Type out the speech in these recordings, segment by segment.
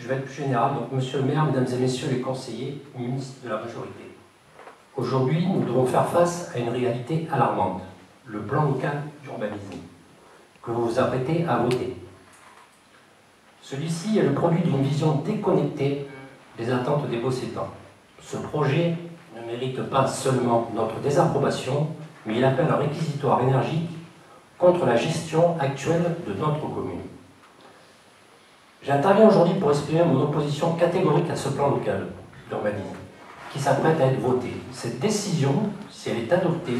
je vais être plus général. Donc, monsieur le maire, mesdames et messieurs les conseillers, ministres de la majorité. Aujourd'hui, nous devons faire face à une réalité alarmante, le plan local d'urbanisme, que vous vous apprêtez à voter. Celui-ci est le produit d'une vision déconnectée des attentes des Bossétans. Ce projet ne mérite pas seulement notre désapprobation, mais il appelle un réquisitoire énergique contre la gestion actuelle de notre commune. J'interviens aujourd'hui pour exprimer mon opposition catégorique à ce plan local d'urbanisme qui s'apprête à être voté. Cette décision, si elle est adoptée,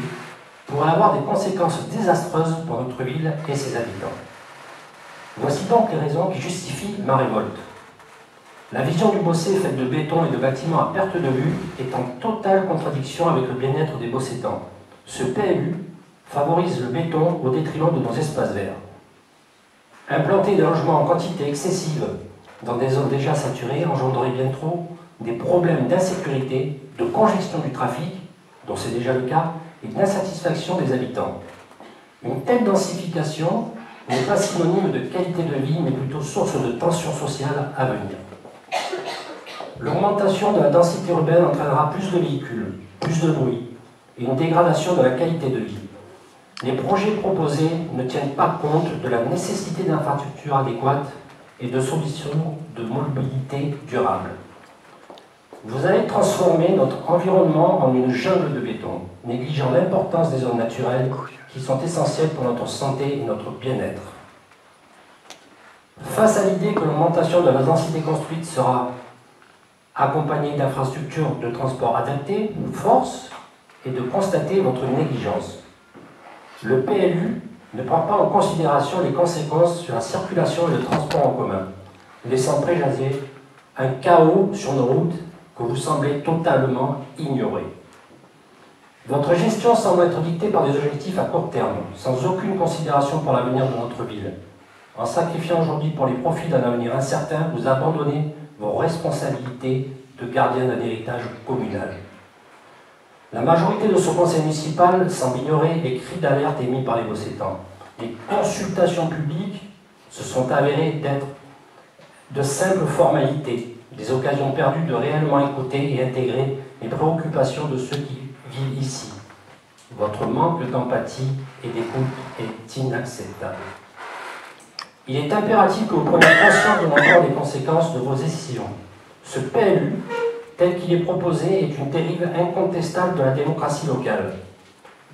pourrait avoir des conséquences désastreuses pour notre ville et ses habitants. Voici donc les raisons qui justifient ma révolte. La vision du Bossé faite de béton et de bâtiments à perte de vue est en totale contradiction avec le bien-être des Bossétans. Ce PLU favorise le béton au détriment de nos espaces verts. Implanter des logements en quantité excessive dans des zones déjà saturées engendrerait bien trop des problèmes d'insécurité, de congestion du trafic, dont c'est déjà le cas, et d'insatisfaction des habitants. Une telle densification n'est pas synonyme de qualité de vie, mais plutôt source de tension sociale à venir. L'augmentation de la densité urbaine entraînera plus de véhicules, plus de bruit et une dégradation de la qualité de vie. Les projets proposés ne tiennent pas compte de la nécessité d'infrastructures adéquates et de solutions de mobilité durable. Vous allez transformer notre environnement en une jungle de béton, négligeant l'importance des zones naturelles qui sont essentielles pour notre santé et notre bien-être. Face à l'idée que l'augmentation de la densité construite sera accompagnée d'infrastructures de transport adaptées, force est de constater votre négligence. Le PLU ne prend pas en considération les conséquences sur la circulation et le transport en commun, laissant présager un chaos sur nos routes que vous semblez totalement ignorer. Votre gestion semble être dictée par des objectifs à court terme, sans aucune considération pour l'avenir de notre ville. En sacrifiant aujourd'hui pour les profits d'un avenir incertain, vous abandonnez vos responsabilités de gardien d'un héritage communal. La majorité de ce conseil municipal semble ignorer les cris d'alerte émis par les Bossétans. Les consultations publiques se sont avérées d'être de simples formalités, des occasions perdues de réellement écouter et intégrer les préoccupations de ceux qui vivent ici. Votre manque d'empathie et d'écoute est inacceptable. Il est impératif que vous preniez conscience de l'ampleur des conséquences de vos décisions. Ce PLU, tel qu'il est proposé, est une dérive incontestable de la démocratie locale.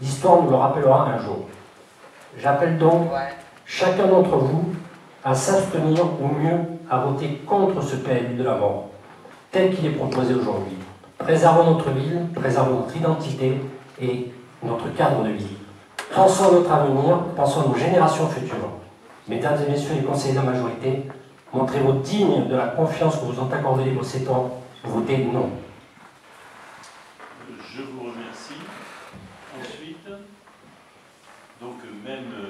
L'histoire nous le rappellera un jour. J'appelle donc chacun d'entre vous à s'abstenir ou mieux à voter contre ce PLU de la mort, tel qu'il est proposé aujourd'hui. Préservons notre ville, préservons notre identité et notre cadre de vie. Pensons à notre avenir, pensons à nos générations futures. Mesdames et messieurs les conseillers de la majorité, montrez-vous dignes de la confiance que vous ont accordée les Bossétans. Votez non. Je vous remercie. Ensuite, donc même